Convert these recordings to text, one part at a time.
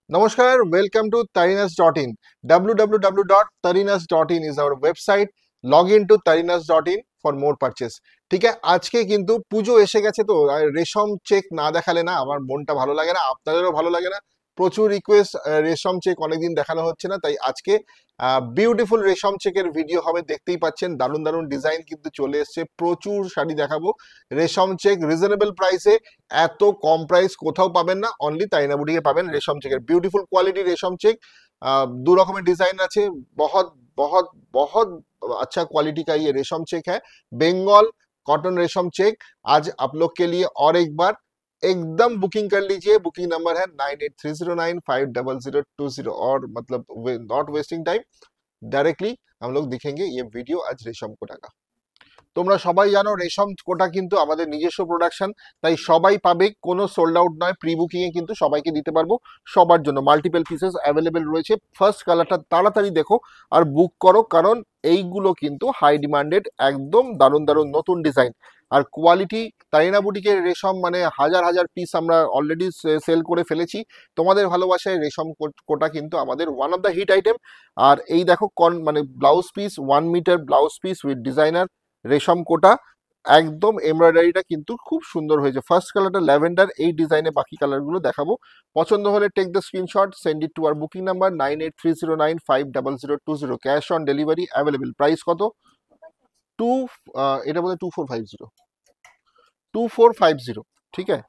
Namaskar, welcome to Tarinas.in. www.tarinas.in is our website. Log in to tarinas.in for more purchase. ঠিক আছে, আজকে কিন্তু পুজো এসে গেছে, তো আর রেশম চেক না দেখালে না আমার মনটা ভালো লাগে না, আপনাদেরও ভালো লাগে না। প্রচুর রিকোয়েস্ট, রেশম চেক অনেকদিন দেখানো হচ্ছে না, তাই আজকে বিউটিফুল রেশম চেকের ভিডিও হবে। দেখতেই পাচ্ছেন দারুণ দারুণ ডিজাইন কিন্তু চলে এসছে, প্রচুর শাড়ি দেখাবো রেশম চেক রিজনেবল প্রাইসে। এত কম প্রাইস কোথাও পাবেন না, অনলি তাইনা বুটিকে পাবেন রেশম চেকের বিউটিফুল কোয়ালিটি রেশম চেক। दो रकमेर डिजाइन আছে, बहुत बहुत बहुत अच्छा क्वालिटी का ये रेशम चेक है, बंगाल कॉटन रेशम चेक। आज आप लोग के लिए और एक बार एकदम बुकिंग कर लीजिए। बुकिंग नंबर है 9830950020 और मतलब नॉट वेस्टिंग टाइम, डायरेक्टली हम लोग दिखेंगे ये वीडियो आज रेशम कोटा का। তোমরা সবাই জানো রেশম কোটা কিন্তু আমাদের নিজস্ব প্রোডাকশন, তাই সবাই পাবে, কোনো সোল্ড আউট নয়। প্রি বুকিং এ কিন্তু সবাইকে দিতে পারবো, সবার জন্য মাল্টিপল পিসেস অ্যাভেলেবেল রয়েছে। ফার্স্ট কালারটা তাড়াতাড়ি দেখো আর বুক করো, কারণ এইগুলো কিন্তু হাই ডিমান্ডেড, একদম দারুণ দারুণ নতুন ডিজাইন আর কোয়ালিটি। তারিনা বুটিকের রেশম মানে হাজার হাজার পিস আমরা অলরেডি সেল করে ফেলেছি। তোমাদের ভালোবাসায় রেশম কোটা কিন্তু আমাদের one of the hit item. আর এই দেখো মানে blouse piece, 1 meter blouse piece with designer রেশম কোটা, একদম এমব্রয়ডারিটা কিন্তু খুব সুন্দর হয়েছে। ফার্স্ট কালারটা ল্যাভেন্ডার, এই ডিজাইনে বাকি কালারগুলো দেখাবো। পছন্দ হলে take the screenshot, send it to our booking number 9830950020। Cash on delivery available. Price কত? টু, এটা বোধহয় 2450, 2450। ঠিক আছে,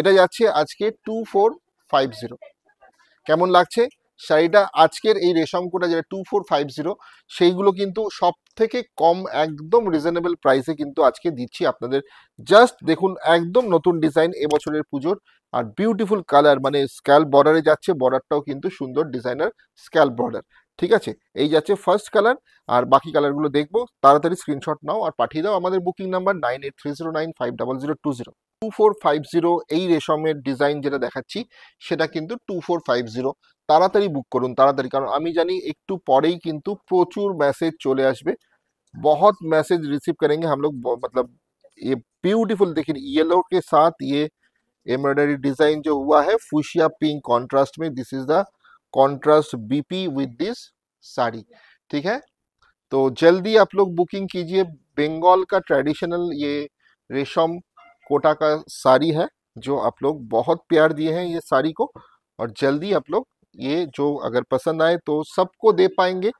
এটা যাচ্ছে আজকে 2450। কেমন লাগছে শাড়িটা? আজকের এই রেশম কোটা যেটা 2450, সেইগুলো কিন্তু সব থেকে কম, একদম রিজনেবল প্রাইসে কিন্তু আজকে দিচ্ছি আপনাদের। জাস্ট দেখুন, একদম নতুন ডিজাইন এবছরের পুজোর, আর বিউটিফুল কালার, মানে স্ক্যাল্প বর্ডারে যাচ্ছে, বর্ডারটাও কিন্তু সুন্দর ডিজাইনার স্ক্যাল্প বর্ডার। ঠিক আছে, এই যাচ্ছে ফার্স্ট কালার, আর বাকি কালারগুলো দেখবো। তাড়াতাড়ি স্ক্রিনশট নাও আর পাঠিয়ে দাও আমাদের বুকিং নাম্বার 9830950020। 2450 এই রেশমের ডিজাইন যেটা দেখাচ্ছি সেটা কিন্তু 2450। তাড়াতাড়ি বুক করুন, তাড়াতাড়ি, কারণ আমি জানি একটু পরেই কিন্তু প্রচুর মেসেজ চলে আসবে। बहुत मैसेज रिसीव करेंगे हम लोग, मतलब ये ब्यूटीफुल देखिए, येलो के साथ ये एम्ब्रॉयडरी डिजाइन जो हुआ है फुशिया पिंक कॉन्ट्रास्ट में, this is the contrast BP with this sari. ठीक है, तो जल्दी आप लोग बुकिंग कीजिए। बंगाल का ट्रेडिशनल ये रेशम कोटा का साड़ी है, जो आप लोग बहुत प्यार दिए हैं ये साड़ी को, और जल्दी आप लोग ये जो अगर पसंद आए तो सबको दे पाएंगे।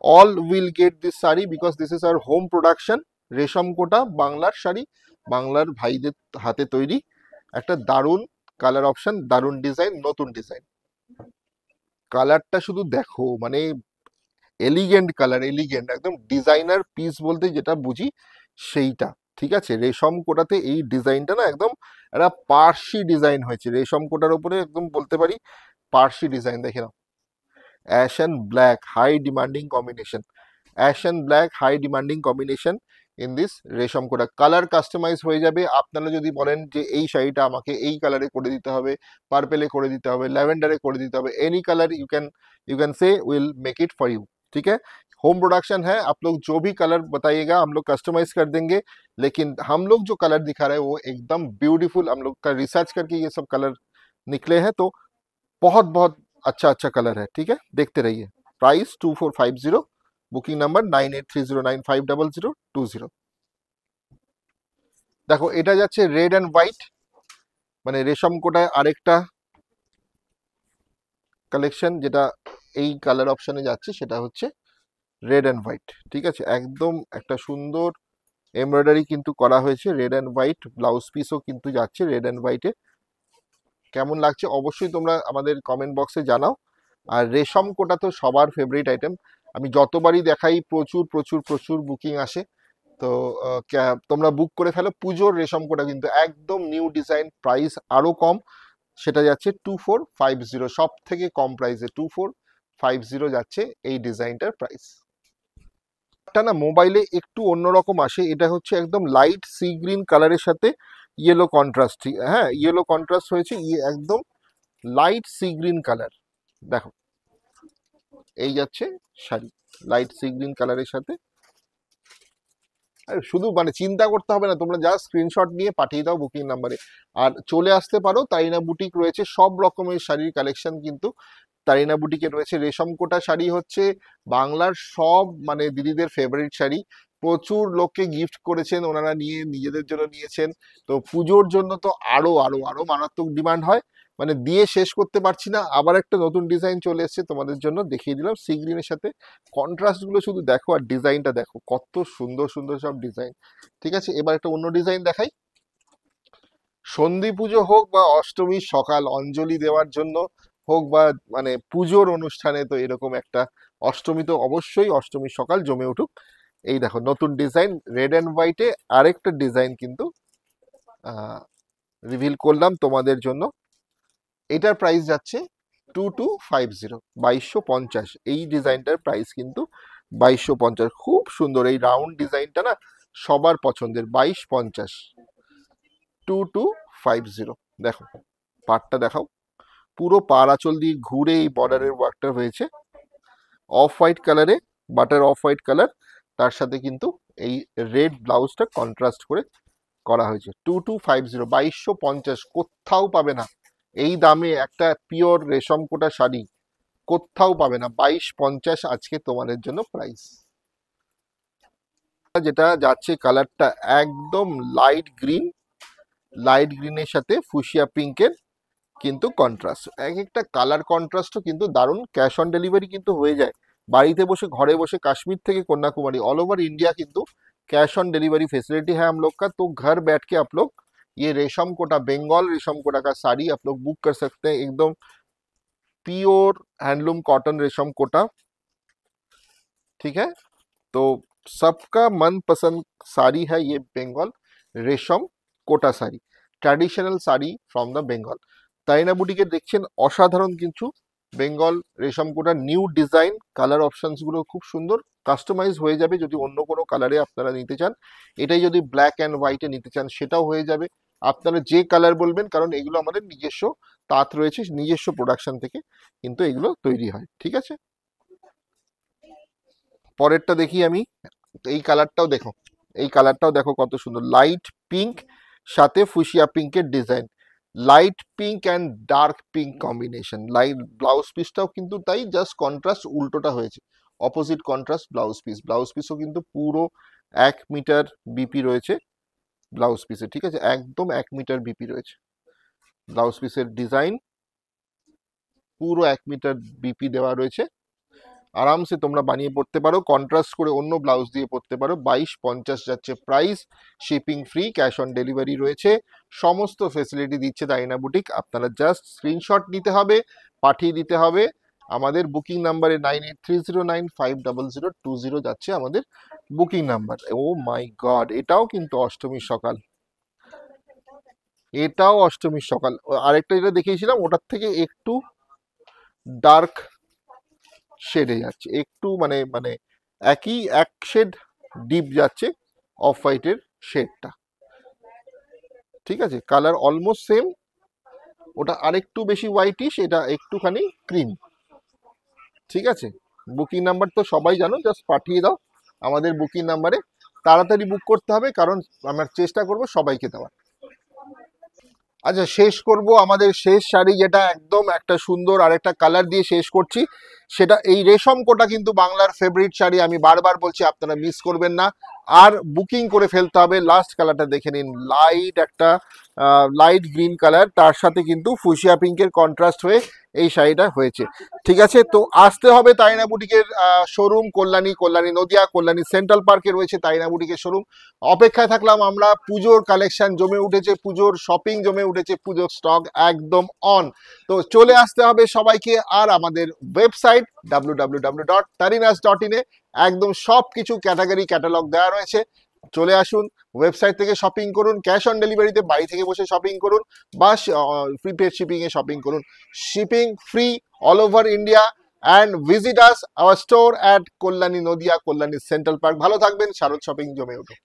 all will get this sari because this is our home production। রেশম কোটা বাংলার শাড়ি, বাংলার ভাইদের হাতে তৈরি, একটা দারুণ কালার অপশন, দারুণ ডিজাইন, নতুন ডিজাইন। কালারটা শুধু দেখো, মানে এলিগেন্ট কালার, এলিগেন্ট একদম ডিজাইনার পিস বলতে যেটা বুঝি সেইটা। ঠিক আছে, রেশম কোটাতে এই ডিজাইনটা না একদম একটা পার্সি ডিজাইন হয়েছে রেশম কোটার উপরে, একদম বলতে পারি পার্সি ডিজাইন। দেখে নাও, ash and black high demanding combination, ash and black high demanding combination in this রেশম কোটা। কালার কাস্টমাইজ হয়ে যাবে। আপনারা যদি বলেন যে এই শাড়িটা আমাকে এই কালারে করে দিতে হবে, পার্পেলে করে দিতে হবে, ল্যাভেন্ডারে করে दिते হবে, any colour you can say will make it for you. ठीक है, होम प्रोडक्शन है, आप लोग जो भी कलर बताइएगा हम लोग कस्टमाइज कर देंगे। लेकिन हम लोग जो कलर दिखा रहे हैं वो एकदम ब्यूटीफुल, हम लोग का रिसर्च करके ये सब कलर निकले हैं, तो बहुत बहुत अच्छा अच्छा कलर है। ठीक है, देखते रहिए। Price 2450, booking number 9830950020। দেখো এটা যাচ্ছে রেড অ্যান্ড হোয়াইট, মানে রেশম কোটায় আরেকটা কালেকশন যেটা এই কালার অপশনে যাচ্ছে, সেটা হচ্ছে রেড অ্যান্ড হোয়াইট। ঠিক আছে, একদম একটা সুন্দর এমব্রয়ডারি কিন্তু করা হয়েছে, রেড অ্যান্ড হোয়াইট ব্লাউজ পিসও কিন্তু যাচ্ছে রেড অ্যান্ড হোয়াইটে। কেমন লাগছে অবশ্যই তোমরা আমাদের কমেন্ট বক্সে জানাও। আর রেশম কোটা তো সবার ফেভারিট আইটেম, আমি যতবারই দেখাই প্রচুর প্রচুর প্রচুর বুকিং আসে। তো তোমরা বুক করে ফেলো। পুজোর রেশম কোটা কিন্তু একদম নিউ ডিজাইন, প্রাইস আরো কম, সেটা যাচ্ছে 2450, সব থেকে কম প্রাইসে 2450 যাচ্ছে এই ডিজাইনটার প্রাইস। এটা না মোবাইলে একটু অন্যরকম আসে, এটা হচ্ছে একদম লাইট সি গ্রিন কালারের সাথে ইয়েলো কন্ট্রাস্ট। হ্যাঁ, ইয়েলো কন্ট্রাস্ট হয়েছে, একদম লাইট সি গ্রিন কালার। দেখো এই যাচ্ছে শাড়ি, লাইট সি গ্রিন কালারের সাথে আর শুধু মানে চিন্তা করতে হবে না, তোমরা যা স্ক্রিনশট নিয়ে পাঠিয়ে দাও বুকিং নাম্বারে। আর চলে আসতে পারো, তারিনা বুটিক রয়েছে, সব রকমের শাড়ির কালেকশন কিন্তু তারিনা বুটিকে রয়েছে। রেশম কোটা শাড়ি হচ্ছে বাংলার সব মানে দিদিদের ফেভারিট শাড়ি, প্রচুর লোককে গিফট করেছেন ওনারা, নিয়ে নিজেদের জন্য নিয়েছেন। তো পুজোর জন্য তো আরো আরো আরো মারাত্মক ডিমান্ড হয়, মানে দিয়ে শেষ করতে পারছি না। আবার একটা নতুন ডিজাইন চলে এসেছে তোমাদের জন্য, দেখিয়ে দিলাম সি গ্রিনের সাথে। কন্ট্রাস্ট গুলো শুধু দেখো, আর ডিজাইনটা দেখো, কত সুন্দর সুন্দর সব ডিজাইন। ঠিক আছে, এবার একটা অন্য ডিজাইন দেখাই। সন্ধি পুজো হোক বা অষ্টমীর সকাল অঞ্জলি দেওয়ার জন্য হোক, বা মানে পুজোর অনুষ্ঠানে, তো এরকম একটা অষ্টমী তো অবশ্যই অষ্টমীর সকাল জমে উঠুক। এই দেখো নতুন ডিজাইন রেড অ্যান্ড হোয়াইটে আরেকটা ডিজাইন কিন্তু রিভিল করলাম তোমাদের জন্য। এটার প্রাইস যাচ্ছে 2250, 2250। এই ডিজাইনটার প্রাইস কিন্তু 2250। খুব সুন্দর এই রাউন্ড ডিজাইনটা না, সবার পছন্দের। 2250, 2250। দেখো পাটটা দেখাও, পুরো পার আঁচল দিয়ে ঘুরে এই বর্ডারের ওয়ার্কটা হয়েছে অফ হোয়াইট কালারে, বাটার অফ হোয়াইট কালার, তার সাথে কিন্তু এই রেড ব্লাউজটা কন্ট্রাস্ট করে করা হয়েছে। 2250, 2250, কোথাও পাবে না এই দামে একটা পিওর রেশম কোটা শাড়ি, কোথাও পাবে না। 2250 আজকে তোমাদের জন্য প্রাইস। যেটা যাচ্ছে কালারটা একদম লাইট গ্রিন, লাইট গ্রিনের সাথে ফুশিয়া পিঙ্কের কিন্তু কন্ট্রাস্ট, এক একটা কালার কন্ট্রাস্টও কিন্তু দারুণ। ক্যাশ অন ডেলিভারি কিন্তু হয়ে যায়, বাড়িতে বসে ঘরে বসে, काश्मीर থেকে कन्याकुमारी ऑल ओवर इंडिया কিন্তু कैश ऑन डिलीवरी फैसिलिटी है हम लोग का। तो घर बैठ के आप लोग ये रेशम कोटा, बंगाल रेशम कोटा का साड़ी आप लोग बुक कर सकते हैं। एकदम प्योर हैंडलूम कॉटन रेशम कोटा, ठीक है। तो सबका मनपसंद साड़ी है ये Bengal Resham Kota sari, traditional sari from the Bengal. তাইনা বুটিকে দেখছেন অসাধারণ কিছু Bengal Resham Kota new design, colour options গুলো খুব সুন্দর, কাস্টমাইজ হয়ে যাবে যদি অন্য কোনো কালারে আপনারা নিতে চান। এটাই যদি ব্ল্যাক অ্যান্ড হোয়াইটে নিতে চান সেটাও হয়ে যাবে, আপনারা যে কালার বলবেন, কারণ এগুলো আমাদের নিজস্ব তাঁত রয়েছে, নিজস্ব প্রোডাকশন থেকে কিন্তু এগুলো তৈরি হয়। ঠিক আছে, পরেরটা দেখি আমি। এই কালারটাও দেখো, এই কালারটাও দেখো কত সুন্দর, লাইট পিঙ্ক সাথে ফুশিয়া পিঙ্কের design, light pink and dark pink combination. Light blouse পিসটাও কিন্তু তাই, জাস্ট কন্ট্রাস্ট উল্টোটা হয়েছে, opposite contrast blouse piece. Blouse পিসও কিন্তু পুরো 1 মিটার বিপি রয়েছে ব্লাউজ পিসে, ঠিক আছে, একদম 1 মিটার বিপি রয়েছে ব্লাউজ পিসের ডিজাইন, পুরো 1 মিটার বিপি দেওয়া রয়েছে। আরামসে তোমরা বানিয়ে পড়তে পারো, কন্ট্রাস্ট করে অন্য ব্লাউজ দিয়ে পড়তে পারো। 2250 যাচ্ছে price, shipping free, cash on delivery রয়েছে, সমস্ত ফেসিলিটি দিচ্ছে তাইনা বুটিক। আপনারা জাস্ট স্ক্রিনশট নিতে হবে, পাঠিয়ে দিতে হবে আমাদের বুকিং নাম্বারে 9830950020 যাচ্ছে আমাদের বুকিং নাম্বার। ও মাই গড, এটাও কিন্তু অষ্টমীর সকাল, এটাও অষ্টমীর সকাল। আরেকটা যেটা দেখিয়েছিলাম ওটার থেকে একটু ডার্ক শেডে যাচ্ছে, একটু মানে মানে একই এক শেড ডিপ যাচ্ছে অফ হোয়াইটের শেডটা, ঠিক আছে, কালার অলমোস্ট সেম। ওটা আরেকটু বেশি হোয়াইটিশ, এটা একটুখানি ক্রিম। ঠিক আছে, বুকিং নাম্বার তো সবাই জানো, জাস্ট পাঠিয়ে দাও আমাদের বুকিং নাম্বারে। তাড়াতাড়ি বুক করতে হবে, কারণ আমরা চেষ্টা করব সবাইকে দেওয়ার। আচ্ছা, শেষ করব আমাদের শেষ শাড়ি, যেটা একদম একটা সুন্দর আর একটা কালার দিয়ে শেষ করছি, সেটা এই রেশম কোটা কিন্তু বাংলার ফেভারিট শাড়ি, আমি বারবার বলছি আপনারা মিস করবেন না, আর বুকিং করে ফেলতে হবে। লাস্ট কালারটা দেখে নিন, লাইট একটা লাইট গ্রিন কালার, তার সাথে কিন্তু ফুশিয়া পিঙ্কের কন্ট্রাস্ট হয়ে এই শাড়িটা হয়েছে। ঠিক আছে, তো আসতে হবে তাইনা বুটিকের শোরুম, কল্যাণী নদিয়া, কল্যাণী সেন্ট্রাল পার্কে রয়েছে তাইনা বুটিকের শোরুম। অপেক্ষায় থাকলাম আমরা, পুজোর কালেকশন জমে উঠেছে, পুজোর শপিং জমে উঠেছে, পুজোর স্টক একদম অন। তো চলে আসতে হবে সবাইকে, আর আমাদের ওয়েবসাইট www.tarinas.in এ একদম সব কিছু ক্যাটাগরি ক্যাটালগ দেওয়া রয়েছে। চলে আসুন, ওয়েবসাইট থেকে শপিং করুন, ক্যাশ অন ডেলিভারিতে বাড়ি থেকে বসে শপিং করুন, বা প্রিপেড শিপিং এ শপিং করুন, shipping free all over India. And visit us our store at Kalyani Nadia, Kalyani central park. ভালো থাকবেন, শারদ শপিং জমে উঠুক।